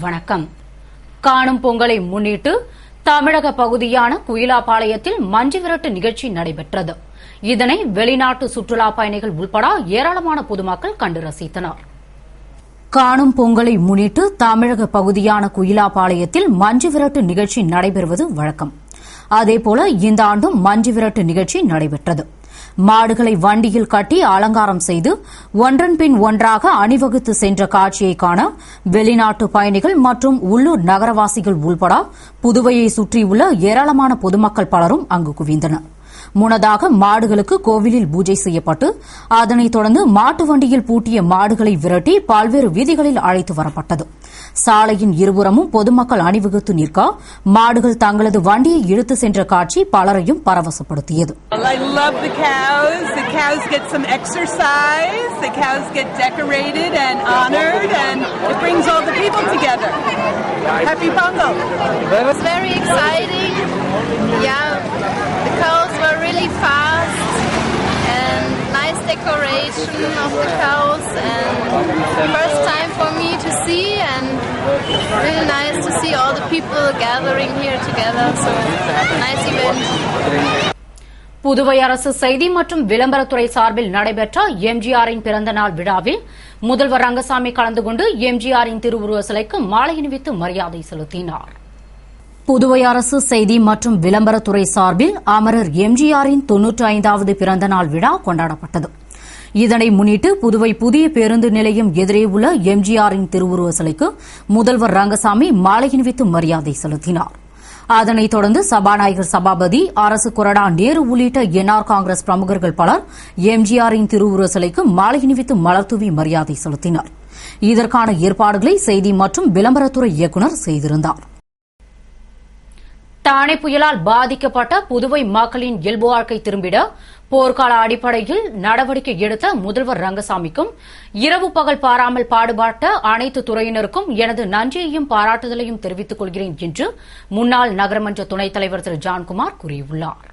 வணக்கம். காணும் பொங்கலை முன்னிட்டு தமிழக பகுதியான குயிலாப்பாளையத்தில் மஞ்சு விரட்டு நிகழ்ச்சி நடைபெற்றது. இதனை வெளிநாட்டு சுற்றுலா பயணிகள் உட்பட ஏராளமான பொதுமக்கள் கண்டு ரசித்தனர். காணும் பொங்கலை முன்னிட்டு தமிழக பகுதியான குயிலாப்பாளையத்தில் மஞ்சு விரட்டு நிகழ்ச்சி நடைபெறுவது வழக்கம். அதேபோல இந்த ஆண்டும் மஞ்சு விரட்டு நிகழ்ச்சி நடைபெற்றது. மாடுகளை வண்டியில் கட்டி அலங்காரம் செய்து ஒன்றன் பின் ஒன்றாக அணிவகுத்து சென்ற காட்சியை காண வெளிநாட்டு பயணிகள் மற்றும் உள்ளூர் நகரவாசிகள் உள்பட புதுவையை சுற்றியுள்ள ஏராளமான பொதுமக்கள் பலரும் அங்கு குவிந்தனர். முன்னதாக மாடுகளுக்கு கோவிலில் பூஜை செய்யப்பட்டு அதனைத் தொடர்ந்து மாட்டு வண்டியில் பூட்டிய மாடுகளை விரட்டி பல்வேறு வீதிகளில் அழைத்து வரப்பட்டது. சாலையின் இருபுறமும் பொதுமக்கள் அணிவகுத்து நிற்க மாடுகள் தங்களது வண்டியை இழுத்து சென்ற காட்சி பலரையும் பரவசப்படுத்தியது. Happy Pongal! It was very exciting. Yeah, the cows were really fast and nice decoration of the cows, and first time for me to see, and really nice to see all the people gathering here together. So nice event. Puduvai அரசு செய்தி மற்றும் விளம்பரத்துறை சார்பில் நடைபெற்ற எம்ஜிஆரின் பிறந்தநாள் விழாவில் முதல்வர் ரங்கசாமி கலந்து கொண்டு எம்ஜிஆரின் திருவுருவ சிலைக்கு மாலை அணிவித்து மரியாதை செலுத்தினார். புதுவை அரசு செய்தி மற்றும் விளம்பரத்துறை சார்பில் அமரர் எம்ஜிஆரின் 95வது பிறந்தநாள் விழா கொண்டாடப்பட்டது. இதனை முன்னிட்டு புதுவை புதிய பேருந்து நிலையம் எதிரே உள்ள எம்ஜிஆரின் திருவுருவ சிலைக்கு முதல்வர் ரங்கசாமி மாலை அணிவித்து மரியாதை செலுத்தினார். அதனைத் தொடர்ந்து சபாநாயகர் சபாபதி, அரசு கொறடா நேரு உள்ளிட்ட என்ஆர் காங்கிரஸ் பிரமுகர்கள் பலர் எம்ஜிஆரின் திருவுருவ சிலைக்கு மாலை அணிவித்து மலர்தூவி மரியாதை செலுத்தினர். இதற்கான ஏற்பாடுகளை செய்தி மற்றும் விளம்பரத்துறை இயக்குநர் செய்திருந்தார். தானே புயலால் பாதிக்கப்பட்ட புதுவை மக்களின் இயல்பு வாழ்க்கை திரும்பிட போர்க்கால அடிப்படையில் நடவடிக்கை எடுத்த முதல்வர் ரங்கசாமிக்கும் இரவு பகல் பாராமல் பாடுபட்ட அனைத்து துறையினருக்கும் எனது நன்றியையும் பாராட்டுதலையும் தெரிவித்துக் கொள்கிறேன் என்று முன்னாள் நகரமன்ற துணைத் தலைவர் திரு ஜான்குமார் கூறியுள்ளார்.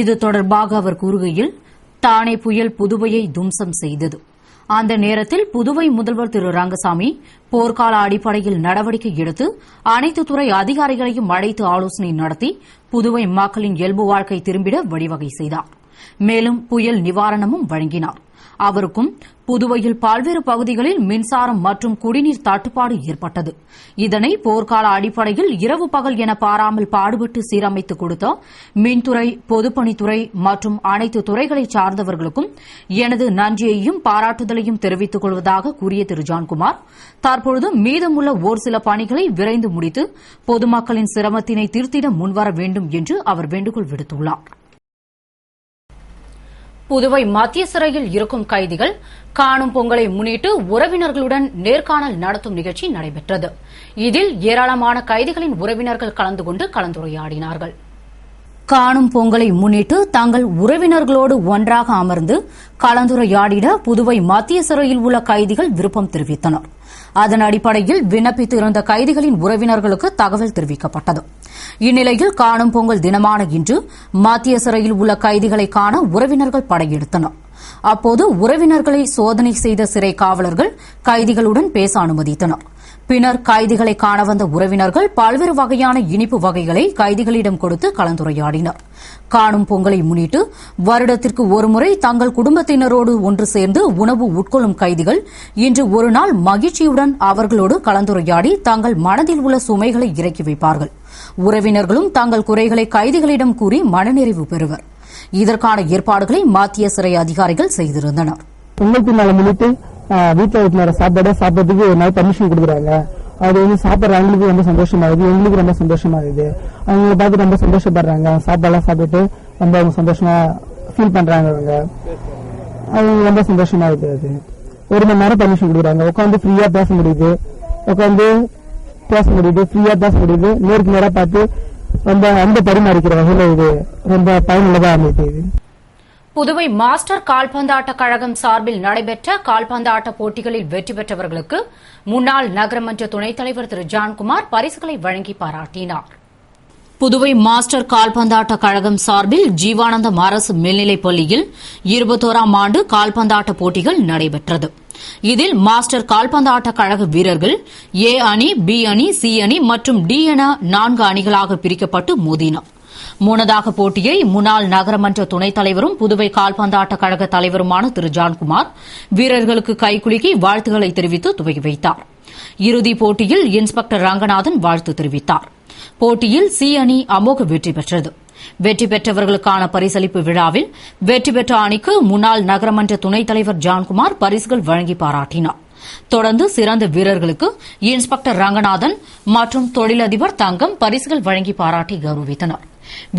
இது தொடர்பாக அவர் கூறுகையில், தானே புயல் புதுவையை தும்சம் செய்தது. அந்த நேரத்தில் புதுவை முதல்வர் திரு ரங்கசாமி போர்க்கால அடிப்படையில் நடவடிக்கை எடுத்து அனைத்து துறை அதிகாரிகளையும் அழைத்து ஆலோசனை நடத்தி புதுவை மக்களின் இயல்பு வாழ்க்கை திரும்பிட வழிவகை செய்தார். மேலும் புயல் நிவாரணமும் வழங்கினார். அவருக்கும் புதுவையில் பல்வேறு பகுதிகளில் மின்சாரம் மற்றும் குடிநீர் தட்டுப்பாடு ஏற்பட்டது. இதனை போர்க்கால அடிப்படையில் இரவு பகல் என பாராமல் பாடுபட்டு சீரமைத்துக் கொடுத்த மின்துறை, பொதுப்பணித்துறை மற்றும் அனைத்து துறைகளை சார்ந்தவர்களுக்கும் எனது நன்றியையும் பாராட்டுதலையும் தெரிவித்துக் கொள்வதாக கூறிய திரு ஜான்குமார், தற்பொழுது மீதமுள்ள ஓர் சில பணிகளை விரைந்து முடித்து பொதுமக்களின் சிரமத்தினை தீர்த்திட முன்வர வேண்டும் என்று அவர் வேண்டுகோள் விடுத்துள்ளார். புதுவை மத்திய சிறையில் இருக்கும் கைதிகள் காணும் பொங்கலை முன்னிட்டு உறவினர்களுடன் நேர்காணல் நடத்தும் நிகழ்ச்சி நடைபெற்றது. இதில் ஏராளமான கைதிகளின் உறவினர்கள் கலந்து கொண்டு கலந்துரையாடினார்கள். காணும் பொங்கலை முன்னிட்டு தங்கள் உறவினர்களோடு ஒன்றாக அமர்ந்து கலந்துரையாடிட புதுவை மத்திய சிறையில் உள்ள கைதிகள் விருப்பம் தெரிவித்தனர். அதன் அடிப்படையில் விண்ணப்பித்து இருந்த கைதிகளின் உறவினர்களுக்கு தகவல் தெரிவிக்கப்பட்டது. இந்நிலையில் காணும் பொங்கல் தினமான இன்று மத்திய சிறையில் உள்ள கைதிகளை காண உறவினர்கள் படையெடுத்தனர். அப்போது உறவினர்களை சோதனை செய்த சிறை காவலர்கள் கைதிகளுடன் பேச அனுமதித்தனர். பின்னர் கைதிகளை காண வந்த உறவினர்கள் பல்வேறு வகையான இனிப்பு வகைகளை கைதிகளிடம் கொடுத்து கலந்துரையாடினர். காணும் பொங்கலை முன்னிட்டு வருடத்திற்கு ஒருமுறை தங்கள் குடும்பத்தினரோடு ஒன்று சேர்ந்து உணவு உட்கொள்ளும் கைதிகள் இன்று ஒருநாள் மகிழ்ச்சியுடன் அவர்களோடு கலந்துரையாடி தங்கள் மனதில் உள்ள சுமைகளை இறக்கி வைப்பார்கள். உறவினர்களும் தங்கள் குறைகளை கைதிகளிடம் கூறி மனநிறைவு பெறுவர். இதற்கான ஏற்பாடுகளை மத்திய சிறை அதிகாரிகள் செய்திருந்தனர். வீட்டுல வைக்கிற சாப்பிடறதுக்கு ஒரு நாள் பர்மிஷன் கொடுக்குறாங்க. அது சாப்பிட்ற அவங்களுக்கு ரொம்ப சந்தோஷமா இருக்கு, எங்களுக்கு ரொம்ப சந்தோஷமா இருக்குது. அவங்களை பார்த்து ரொம்ப சந்தோஷப்படுறாங்க. சாப்பாடுலாம் சாப்பிட்டு ரொம்ப அவங்க சந்தோஷமா ஃபீல் பண்றாங்க. அவங்க ரொம்ப சந்தோஷமா இருக்கு. அது 1 மணி நேரம் பர்மிஷன் கொடுக்குறாங்க. உட்காந்து ஃப்ரீயா பேச முடியுது, ஃப்ரீயா பேச முடியுது. நேருக்கு நேரம் பார்த்து ரொம்ப அன்பு பரிமாறிக்கிற வகையில இது ரொம்ப பயனுள்ளதா அமைது. புதுவை மாஸ்டர் கால்பந்தாட்ட கழகம் சார்பில் நடைபெற்ற கால்பந்தாட்ட போட்டிகளில் வெற்றி பெற்றவர்களுக்கு முன்னாள் நகரமன்ற துணைத் தலைவர் திரு ஜான்குமார் பரிசுகளை வழங்கி பாராட்டினார். புதுவை மாஸ்டர் கால்பந்தாட்ட கழகம் சார்பில் ஜீவானந்தம் அரசு மேல்நிலைப் பள்ளியில் 21ஆம் ஆண்டு கால்பந்தாட்ட போட்டிகள் நடைபெற்றது. இதில் மாஸ்டர் கால்பந்தாட்ட கழக வீரர்கள் ஏ அணி, பி அணி, சி அணி மற்றும் டி என 4 அணிகளாக பிரிக்கப்பட்டு மோதினர். முன்னதாக போட்டியை முன்னாள் நகரமன்ற துணைத் தலைவரும் புதுவை கால்பந்தாட்ட கழக தலைவருமான திரு ஜான்குமார் வீரர்களுக்கு கைகுலுக்கி வாழ்த்துக்களை தெரிவித்து துவக்கி வைத்தார். இறுதிப் போட்டியில் இன்ஸ்பெக்டர் ரங்கநாதன் வாழ்த்து தெரிவித்தார். போட்டியில் சி அணி அமோக வெற்றி பெற்றது. வெற்றி பெற்றவர்களுக்கான பரிசளிப்பு விழாவில் வெற்றி பெற்ற அணிக்கு முன்னாள் நகரமன்ற துணைத் தலைவர் ஜான்குமார் பரிசுகள் வழங்கி பாராட்டினார். தொடர்ந்து சிறந்த வீரர்களுக்கு இன்ஸ்பெக்டர் ரங்கநாதன் மற்றும் தொழிலதிபர் தங்கம் பரிசுகள் வழங்கி பாராட்டி கௌரவித்தனர்.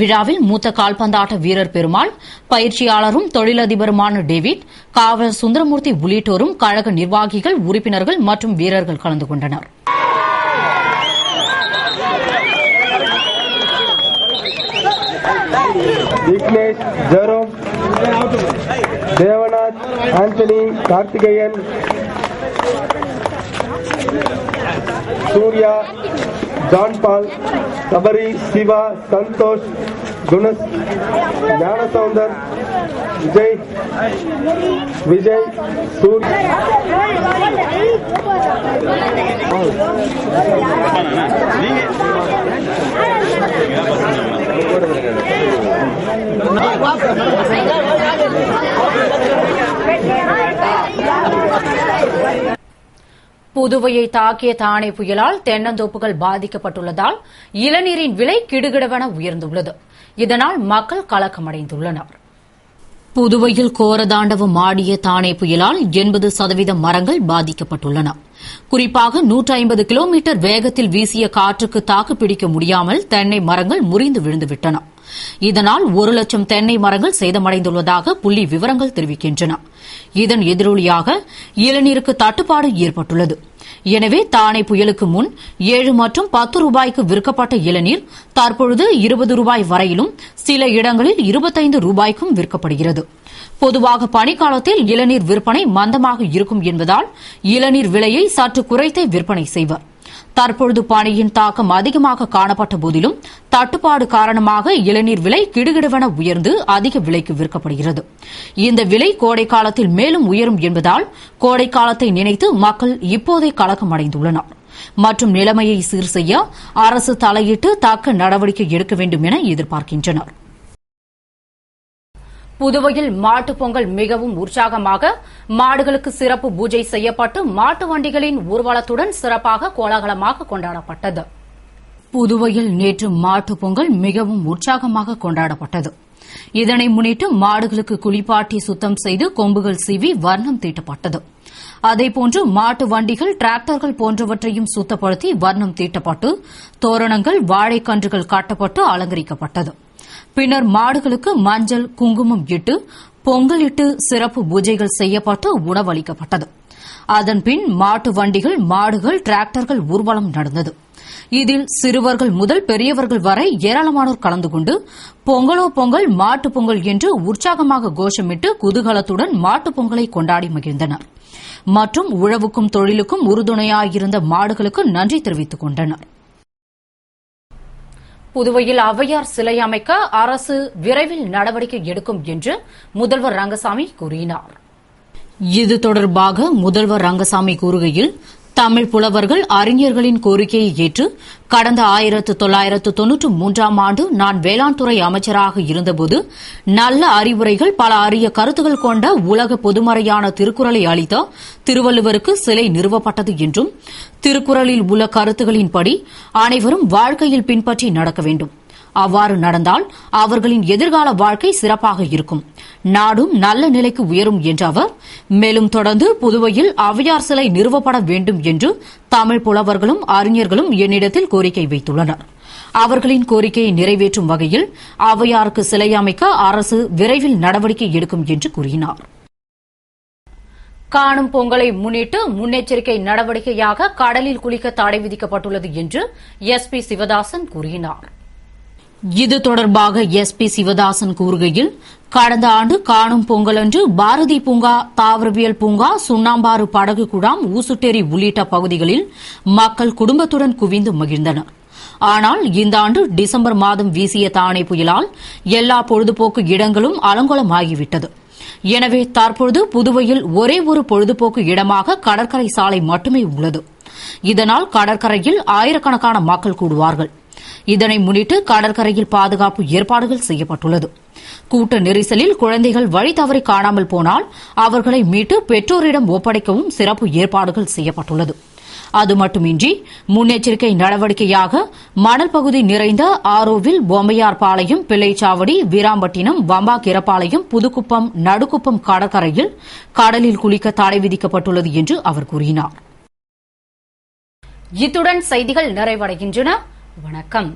விழாவில் மூத்த கால்பந்தாட்ட வீரர் பெருமாள், பயிற்சியாளரும் தொழிலதிபருமான டேவிட், காவலர் சுந்தரமூர்த்தி உள்ளிட்டோரும் கழக நிர்வாகிகள், உறுப்பினர்கள் மற்றும் வீரர்கள் கலந்து கொண்டனர். Vignesh, Jerome, Devanath, Antony, Karthikeyan, Surya, John Paul, Sabari, Siva, Santhosh, Gunas, Gnanasoundar, Vijay, Surya. புதுவையை தாக்கிய தானே புயலால் தென்னந்தோப்புகள் பாதிக்கப்பட்டுள்ளதால் இளநீரின் விலை கிடுகிடவென உயர்ந்துள்ளது. இதனால் மக்கள் கலக்கமடைந்துள்ளனர். புதுவையில் கோரதாண்டவம் ஆடிய தானே புயலால் 80% மரங்கள் பாதிக்கப்பட்டுள்ளன. குறிப்பாக 150 கிலோமீட்டர் வேகத்தில் வீசிய காற்றுக்கு தாக்குப்பிடிக்க முடியாமல் தென்னை மரங்கள் முறிந்து விழுந்துவிட்டன. இதனால் 1 லட்சம் தென்னை மரங்கள் சேதமடைந்துள்ளதாக புள்ளி விவரங்கள் தெரிவிக்கின்றன. இதன் எதிரொலியாக இளநீருக்கு தட்டுப்பாடு ஏற்பட்டுள்ளது. எனவே தானே புயலுக்கு முன் 7 மற்றும் 10 ரூபாய்க்கு விற்கப்பட்ட இளநீர் தற்பொழுது 20 ரூபாய் வரையிலும், சில இடங்களில் 25 ரூபாய்க்கும் விற்கப்படுகிறது. பொதுவாக பனிக்காலத்தில் இளநீர் விற்பனை மந்தமாக இருக்கும் என்பதால் இளநீர் விலையை சற்று குறைத்தே விற்பனை செய்வர். தற்பொழுது பனியின் தாக்கம் அதிகமாக காணப்பட்ட போதிலும் தட்டுப்பாடு காரணமாக இளநீர் விலை கிடுகிடுவென உயர்ந்து அதிக விலைக்கு விற்கப்படுகிறது. இந்த விலை கோடை காலத்தில் மேலும் உயரும் என்பதால் கோடை காலத்தை நினைத்து மக்கள் இப்போதே கலக்கமடைந்துள்ளனர். மற்றும் நிலைமையை சீர் செய்ய அரசு தலையிட்டு தக்க நடவடிக்கை எடுக்க வேண்டும் என எதிர்பார்க்கின்றனர். புதுவையில் மாட்டுப் பொங்கல் மிகவும் உற்சாகமாக மாடுகளுக்கு சிறப்பு பூஜை செய்யப்பட்டு மாட்டு வண்டிகளின் ஊர்வலத்துடன் சிறப்பாக கோலாகலமாக கொண்டாடப்பட்டது. புதுவையில் நேற்று மாட்டுப் பொங்கல் மிகவும் உற்சாகமாக கொண்டாடப்பட்டது. இதனை முன்னிட்டு மாடுகளுக்கு குளிப்பாட்டி சுத்தம் செய்து கொம்புகள் சீவி வர்ணம் தீட்டப்பட்டது. அதேபோன்று மாட்டு வண்டிகள், டிராக்டர்கள் போன்றவற்றையும் சுத்தப்படுத்தி வர்ணம் தீட்டப்பட்டு தோரணங்கள், வாழைக்கன்றுகள் கட்டப்பட்டு அலங்கரிக்கப்பட்டது. பின்னர் மாடுகளுக்கு மஞ்சள், குங்குமம் இட்டு பொங்கலிட்டு சிறப்பு பூஜைகள் செய்யப்பட்டு உணவளிக்கப்பட்டது. அதன்பின் மாட்டு வண்டிகள், மாடுகள், டிராக்டர்கள் ஊர்வலம் நடந்தது. இதில் சிறுவர்கள் முதல் பெரியவர்கள் வரை ஏராளமானோர் கலந்து கொண்டு பொங்கலோ பொங்கல், மாட்டுப் பொங்கல் என்று உற்சாகமாக கோஷமிட்டு குதூகலத்துடன் மாட்டுப் பொங்கலை கொண்டாடி மகிழ்ந்தனர். மற்றும் உழவுக்கும் தொழிலுக்கும் உறுதுணையாயிருந்த மாடுகளுக்கு நன்றி தெரிவித்துக் கொண்டனர். புதுவையில் ஔவையார் சிலை அமைக்க அரசு விரைவில் நடவடிக்கை எடுக்கும் என்று முதல்வர் ரங்கசாமி கூறினார். இது தொடர்பாக முதல்வர் ரங்கசாமி கூறுகையில், தமிழ் புலவர்கள், அறிஞர்களின் கோரிக்கையை ஏற்று கடந்த 1993ஆம் ஆண்டு நான் வேளாண் துறை அமைச்சராக இருந்தபோது நல்ல அறிவுரைகள், பல அரிய கருத்துகள் கொண்ட உலக பொதுமறையான திருக்குறளை அளித்த திருவள்ளுவருக்கு சிலை நிறுவப்பட்டது என்றும், திருக்குறளில் உள்ள கருத்துகளின்படி அனைவரும் வாழ்க்கையில் பின்பற்றி நடக்க வேண்டும். அவ்வாறு நடந்தால் அவர்களின் எதிர்கால வாழ்க்கை சிறப்பாக இருக்கும், நாடும் நல்ல நிலைக்கு உயரும் என்ற அவர் மேலும் தொடர்ந்து புதுவையில் ஔவையார் சிலை நிறுவப்பட வேண்டும் என்று தமிழ் புலவர்களும் அறிஞர்களும் என்னிடத்தில் கோரிக்கை வைத்துள்ளனர். அவர்களின் கோரிக்கையை நிறைவேற்றும் வகையில் ஔவையாருக்கு சிலை அமைக்க அரசு விரைவில் நடவடிக்கை எடுக்கும் என்று கூறினார். காணும் பொங்கலை முன்னிட்டு முன்னெச்சரிக்கை நடவடிக்கையாக கடலில் குளிக்க தடை விதிக்கப்பட்டுள்ளது என்று எஸ்பி சிவதாசன் கூறினார். இது தொடர்பாக எஸ்பி சிவதாசன் கூறுகையில், கடந்த ஆண்டு காணும் பொங்கலன்று பாரதி பூங்கா, தாவரவியல் பூங்கா, சுண்ணாம்பாறு படகு குடாம், ஊசுட்டேரி உள்ளிட்ட பகுதிகளில் மக்கள் குடும்பத்துடன் குவிந்து மகிழ்ந்தனர். ஆனால் இந்த ஆண்டு டிசம்பர் மாதம் வீசிய தானே புயலால் எல்லா பொழுதுபோக்கு இடங்களும் அலங்கோலமாகிவிட்டது. எனவே தற்பொழுது புதுவையில் ஒரே ஒரு பொழுதுபோக்கு இடமாக கடற்கரை சாலை மட்டுமே உள்ளது. இதனால் கடற்கரையில் ஆயிரக்கணக்கான மக்கள் கூடுவார்கள். இதனை முன்னிட்டு கடற்கரையில் பாதுகாப்பு ஏற்பாடுகள் செய்யப்பட்டுள்ளது. கூட்ட நெரிசலில் குழந்தைகள் வழி தவறி காணாமல் போனால் அவர்களை மீட்டு பெற்றோரிடம் ஒப்படைக்கவும் சிறப்பு ஏற்பாடுகள் செய்யப்பட்டுள்ளது. அது மட்டுமின்றி முன்னெச்சரிக்கை நடவடிக்கையாக மணல் பகுதி நிறைந்த ஆரோவில் பொம்மையார்பாளையம், பிள்ளைச்சாவடி, வீராம்பட்டினம், வம்பாக்கிரப்பாளையம், புதுக்குப்பம், நடுக்குப்பம் கடற்கரையில் கடலில் குளிக்க தடை விதிக்கப்பட்டுள்ளது என்று அவர் கூறினார். இத்துடன் செய்திகள் நிறைவடைகின்றன. வணக்கம்.